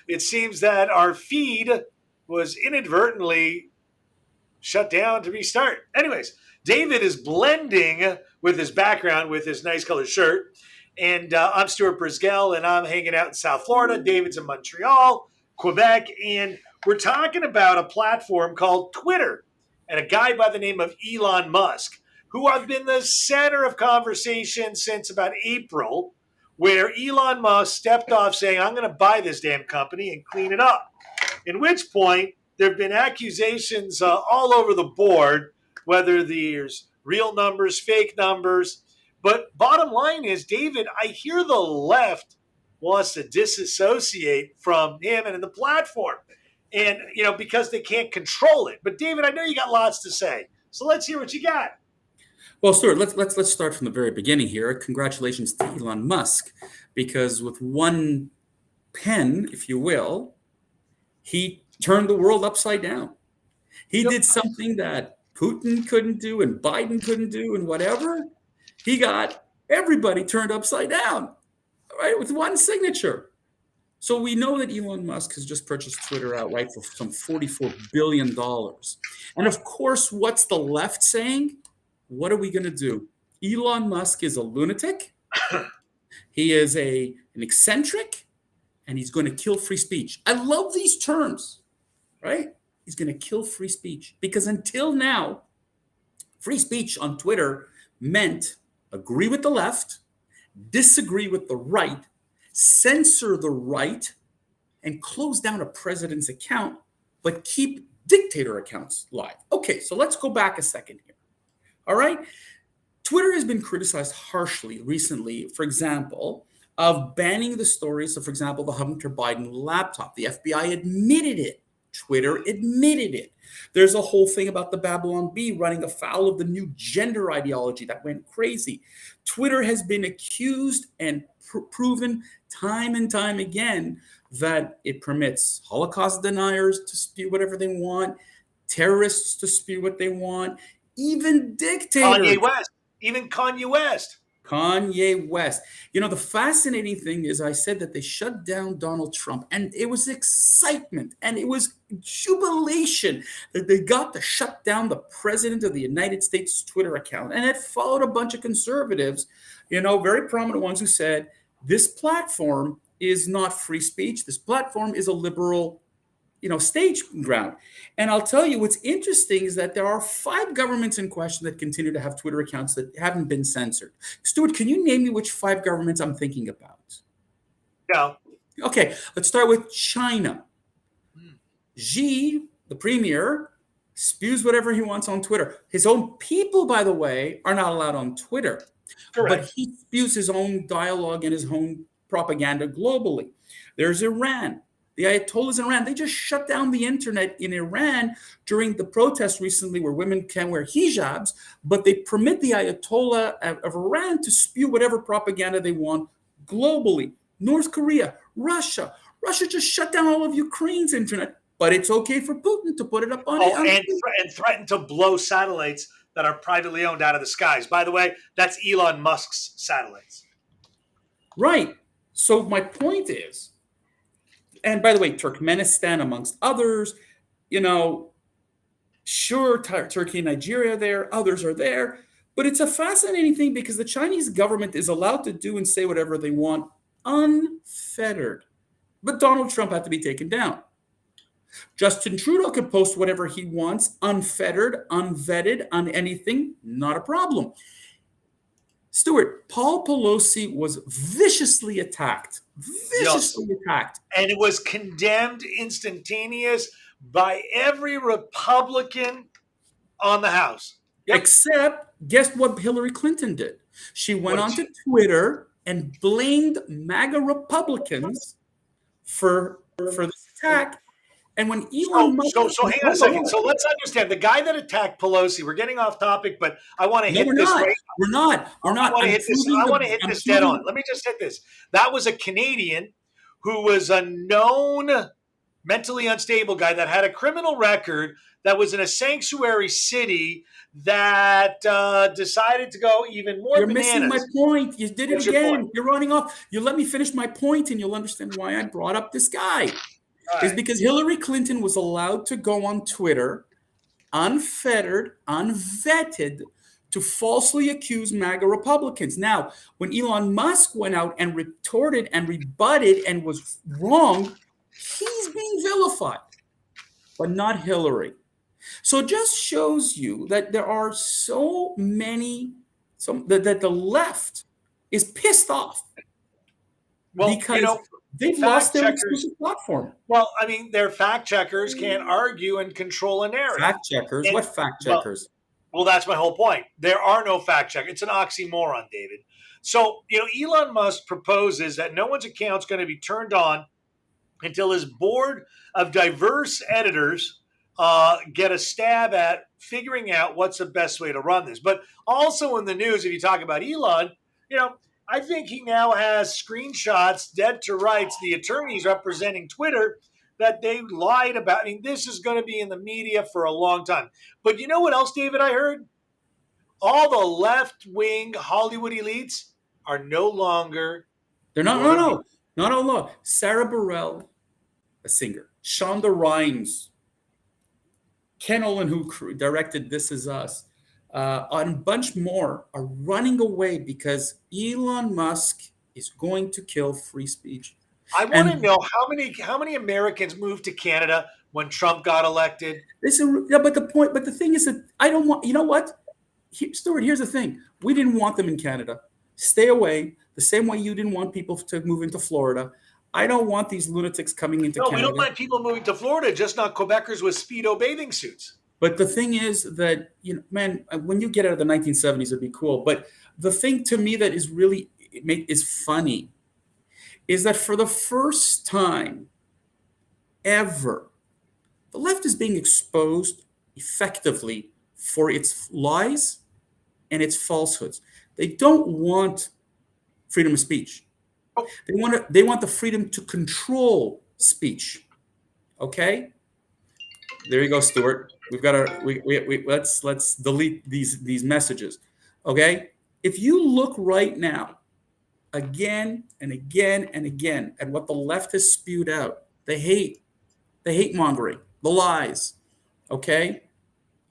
It seems that our feed was inadvertently shut down to restart. Anyways, David is blending with his background with his nice colored shirt. And I'm Stuart Brisgell, and I'm hanging out in South Florida. David's in Montreal, Quebec, and we're talking about a platform called Twitter and a guy by the name of Elon Musk, who I've been the center of conversation since about April, where Elon Musk stepped off saying, I'm going to buy this damn company and clean it up. In which point, there have been accusations all over the board, whether there's real numbers, fake numbers. But bottom line is, David, I hear the left wants to disassociate from him and the platform. And, because they can't control it. But David, I know you got lots to say. So let's hear what you got. Well, Stuart, let's start from the very beginning here. Congratulations to Elon Musk, because with one pen, if you will, he turned the world upside down. He did something that Putin couldn't do and Biden couldn't do and whatever. He got everybody turned upside down, right, with one signature. So we know that Elon Musk has just purchased Twitter outright for some $44 billion. And of course, what's the left saying? What are we going to do? Elon Musk is a lunatic. He is an eccentric, and he's going to kill free speech. I love these terms, right? He's going to kill free speech, because until now, free speech on Twitter meant agree with the left, disagree with the right, censor the right, and close down a president's account, but keep dictator accounts live. Okay, so let's go back a second here. All right? Twitter has been criticized harshly recently, for example, of banning the stories of, for example, the Hunter Biden laptop. The FBI admitted it. Twitter admitted it. There's a whole thing about the Babylon Bee running afoul of the new gender ideology that went crazy. Twitter has been accused and proven time and time again that it permits Holocaust deniers to spew whatever they want, terrorists to spew what they want, even dictators. Kanye West. Even Kanye West. Kanye West. The fascinating thing is I said that they shut down Donald Trump, and it was excitement and it was jubilation that they got to shut down the president of the United States Twitter account. And it followed a bunch of conservatives, very prominent ones, who said this platform is not free speech. This platform is a liberal stage ground. And I'll tell you what's interesting is that there are 5 governments in question that continue to have Twitter accounts that haven't been censored. Stuart, can you name me which 5 governments I'm thinking about? No. Okay, let's start with China. Xi, the premier, spews whatever he wants on Twitter. His own people, by the way, are not allowed on Twitter. Correct. But he spews his own dialogue and his own propaganda globally. There's Iran. The Ayatollahs in Iran, they just shut down the internet in Iran during the protests recently where women can wear hijabs, but they permit the Ayatollah of Iran to spew whatever propaganda they want globally. North Korea, Russia just shut down all of Ukraine's internet, but it's okay for Putin to put it up on it. And threaten to blow satellites that are privately owned out of the skies. By the way, that's Elon Musk's satellites. Right. So my point is, and by the way, Turkmenistan, amongst others, sure, Turkey and Nigeria there, others are there. But it's a fascinating thing because the Chinese government is allowed to do and say whatever they want unfettered. But Donald Trump had to be taken down. Justin Trudeau could post whatever he wants, unfettered, unvetted, on anything, not a problem. Stuart, Paul Pelosi was viciously attacked. And it was condemned instantaneous by every Republican on the House. Yep. Except, guess what Hillary Clinton did? She went onto Twitter and blamed MAGA Republicans for this attack. And when Elon Musk... So hang on a second. So let's understand. The guy that attacked Pelosi, we're getting off topic, but I want to hit this right. We're not. I want to hit this dead on. Let me just hit this. That was a Canadian who was a known mentally unstable guy that had a criminal record, that was in a sanctuary city, that decided to go even more You're missing my bananas. point. You did it What's your point? again. You're running off. You let me finish my point, and you'll understand why I brought up this guy. All Is right. because Hillary Clinton was allowed to go on Twitter, unfettered, unvetted, to falsely accuse MAGA Republicans. Now, when Elon Musk went out and retorted and rebutted and was wrong, he's being vilified, but not Hillary. So it just shows you that there are so many, that the left is pissed off Well, because they've fact lost their checkers- exclusive platform. Well, I mean, their fact checkers can't argue and control a narrative. Fact checkers? And- What fact checkers? Well, that's my whole point. There are no fact checkers. It's an oxymoron, David. So, Elon Musk proposes that no one's account's going to be turned on until his board of diverse editors get a stab at figuring out what's the best way to run this. But also in the news, if you talk about Elon, I think he now has screenshots, dead to rights, the attorneys representing Twitter, that they lied about. I mean, this is going to be in the media for a long time. But you know what else, David, I heard? All the left-wing Hollywood elites are no longer... They're not, not all law. Sarah Bareilles, a singer. Shonda Rhimes. Ken Olin, who directed This Is Us. And a bunch more are running away because Elon Musk is going to kill free speech. I want to know how many Americans moved to Canada when Trump got elected. But the thing is that I don't want. You know what, Stuart? Here's the thing: we didn't want them in Canada. Stay away. The same way you didn't want people to move into Florida. I don't want these lunatics coming into Canada. No, we don't mind people moving to Florida, just not Quebecers with Speedo bathing suits. But the thing is that, man, when you get out of the 1970s, it'd be cool. But the thing to me that is really is funny is that for the first time ever, the left is being exposed effectively for its lies and its falsehoods. They don't want freedom of speech. They want the freedom to control speech. Okay? There you go, Stuart. We've got let's delete these messages. Okay? If you look right now, again and again and again, at what the left has spewed out, the hate mongering, the lies, okay?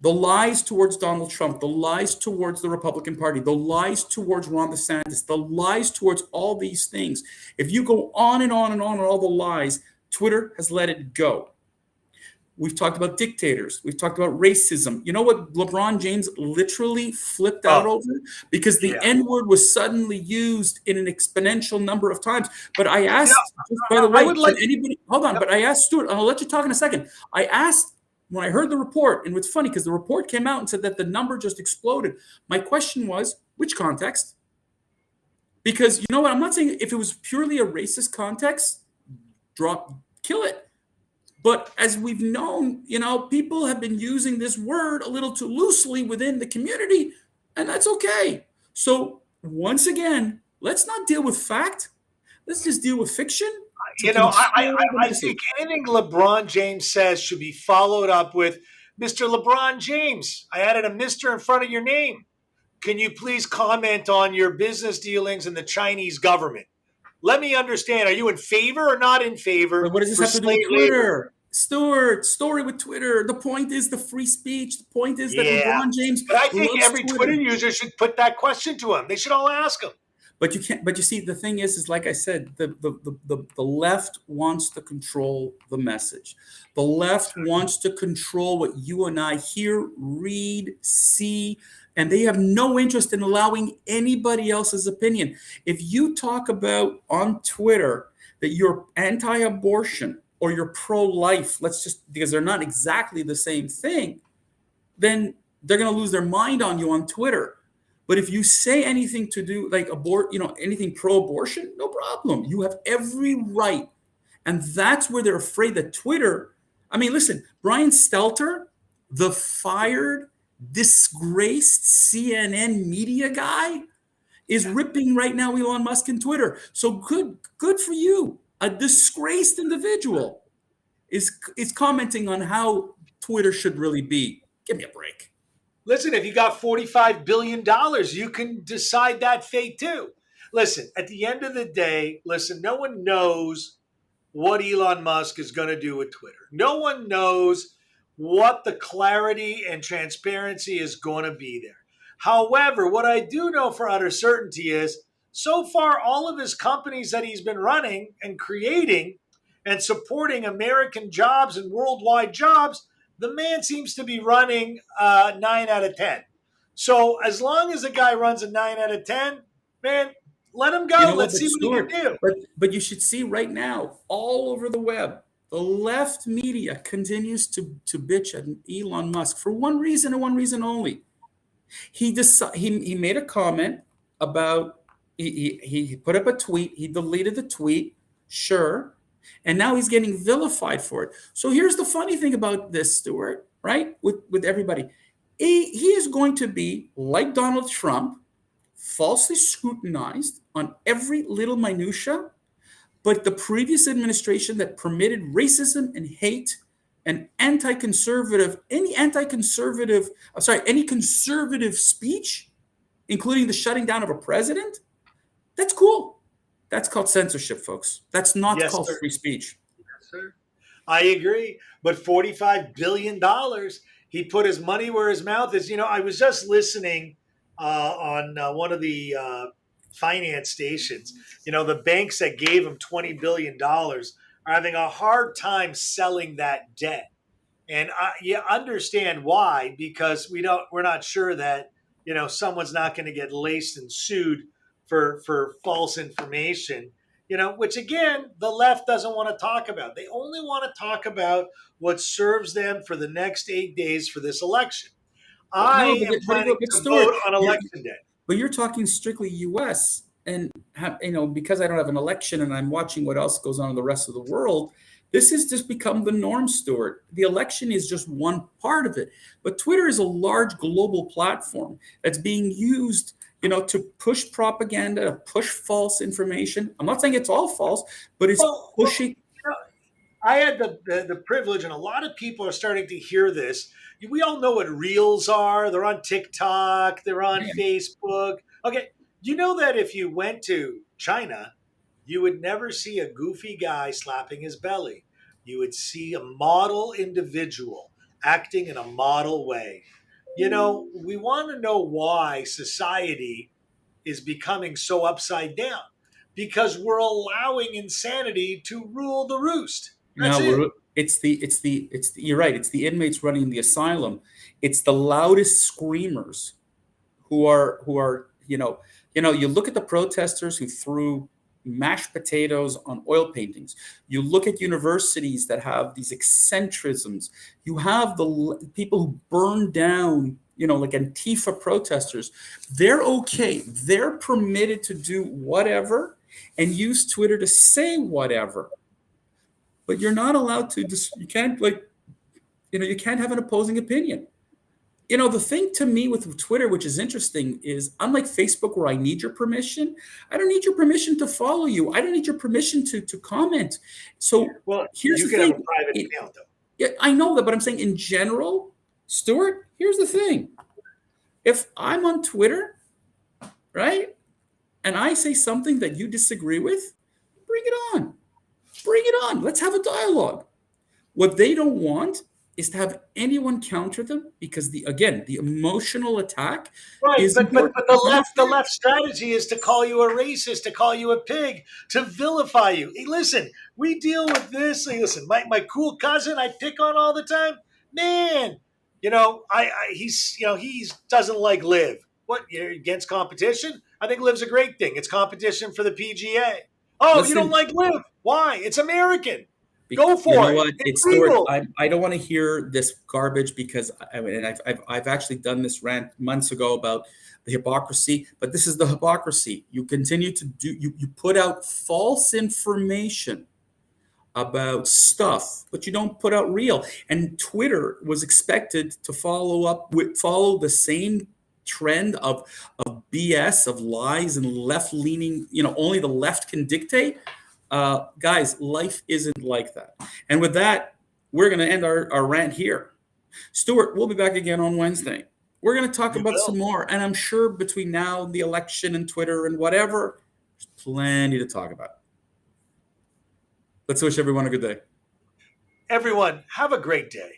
The lies towards Donald Trump, the lies towards the Republican Party, the lies towards Ron DeSantis, the lies towards all these things. If you go on and on and on with all the lies, Twitter has let it go. We've talked about dictators. We've talked about racism. You know what LeBron James literally flipped out over? Because the N-word was suddenly used in an exponential number of times. But I asked, by the way, but I asked Stuart, I'll let you talk in a second. I asked, when I heard the report, and it's funny because the report came out and said that the number just exploded. My question was, which context? Because you know what? I'm not saying if it was purely a racist context, kill it. But as we've known, people have been using this word a little too loosely within the community, and that's okay. So once again, let's not deal with fact. Let's just deal with fiction. I think anything LeBron James says should be followed up with, Mr. LeBron James, I added a Mr. in front of your name. Can you please comment on your business dealings in the Chinese government? Let me understand. Are you in favor or not in favor? But what does this have to do with Twitter? Stuart, story with Twitter. The point is the free speech. The point is that LeBron James. But I think every Twitter user should put that question to him. They should all ask him. But you can't. But you see, the thing is like I said, the left wants to control the message. The left wants to control what you and I hear, read, see. And they have no interest in allowing anybody else's opinion. If you talk about on Twitter that you're anti-abortion or you're pro-life, because they're not exactly the same thing, then they're going to lose their mind on you on Twitter. But if you say anything to do like anything pro-abortion, no problem. You have every right. And that's where they're afraid that Twitter, listen, Brian Stelter, the fired, disgraced CNN media guy, is ripping right now Elon Musk and Twitter. So good for you, a disgraced individual. is commenting on how Twitter should really be. Give me a break. Listen, if you got $45 billion, you can decide that fate too. Listen, at the end of the day, no one knows what Elon Musk is going to do with Twitter. No one knows what the clarity and transparency is going to be there. However, what I do know for utter certainty is so far, all of his companies that he's been running and creating and supporting American jobs and worldwide jobs, the man seems to be running 9 out of 10. So as long as the guy runs a 9 out of 10, man, let him go. Let's see what he can do. But you should see right now, all over the web, the left media continues to bitch at Elon Musk for one reason and one reason only. He made a comment about, he put up a tweet, he deleted the tweet, sure, and now he's getting vilified for it. So here's the funny thing about this, Stuart, right? With everybody. He is going to be, like Donald Trump, falsely scrutinized on every little minutia, but the previous administration that permitted racism and hate and any conservative speech, including the shutting down of a president, that's cool. That's called censorship, folks. That's not called free speech. Yes, sir. I agree. But $45 billion, he put his money where his mouth is. I was just listening on one of the finance stations. The banks that gave him $20 billion are having a hard time selling that debt. And you understand why, because we're not sure that, someone's not going to get laced and sued for false information, which again, the left doesn't want to talk about. They only want to talk about what serves them for the next 8 days for this election. I am planning to vote on election day. But you're talking strictly U.S. and because I don't have an election and I'm watching what else goes on in the rest of the world, this has just become the norm, Stuart. The election is just one part of it. But Twitter is a large global platform that's being used, to push propaganda, to push false information. I'm not saying it's all false, but it's pushing. I had the privilege, and a lot of people are starting to hear this. We all know what Reels are. They're on TikTok. They're on Facebook. Okay. You know that if you went to China, you would never see a goofy guy slapping his belly. You would see a model individual acting in a model way. We want to know why society is becoming so upside down, because we're allowing insanity to rule the roost. You're right. It's the inmates running the asylum. It's the loudest screamers who are you look at the protesters who threw mashed potatoes on oil paintings. You look at universities that have these eccentricisms. You have the people who burn down, like Antifa protesters. They're okay. They're permitted to do whatever and use Twitter to say whatever. But you're not allowed to you can't you can't have an opposing opinion. The thing to me with Twitter, which is interesting, is unlike Facebook, where I need your permission, I don't need your permission to follow you. I don't need your permission to comment. So here's the thing. You can have a private account, though. Yeah, I know that, but I'm saying in general, Stuart, here's the thing. If I'm on Twitter, right, and I say something that you disagree with, bring it on. Bring it on. Let's have a dialogue. What they don't want is to have anyone counter them, because the emotional attack is but the left strategy is to call you a racist, to call you a pig, to vilify you. Hey, listen, we deal with this. Hey, listen, my cool cousin I pick on all the time, man. He doesn't like Liv. What, you're against competition? I think Liv's a great thing. It's competition for the PGA. Oh, listen, you don't like Liv? Why? It's American. Go for it. It's legal. I don't want to hear this garbage, because I've actually done this rant months ago about the hypocrisy, but this is the hypocrisy. You continue to you put out false information about stuff, but you don't put out real. And Twitter was expected to follow the same trend of BS, of lies and left-leaning, only the left can dictate. Guys, life isn't like that. And with that, we're going to end our rant here. Stuart, we'll be back again on Wednesday. We're going to talk about some more. And I'm sure between now and the election and Twitter and whatever, there's plenty to talk about. Let's wish everyone a good day. Everyone, have a great day.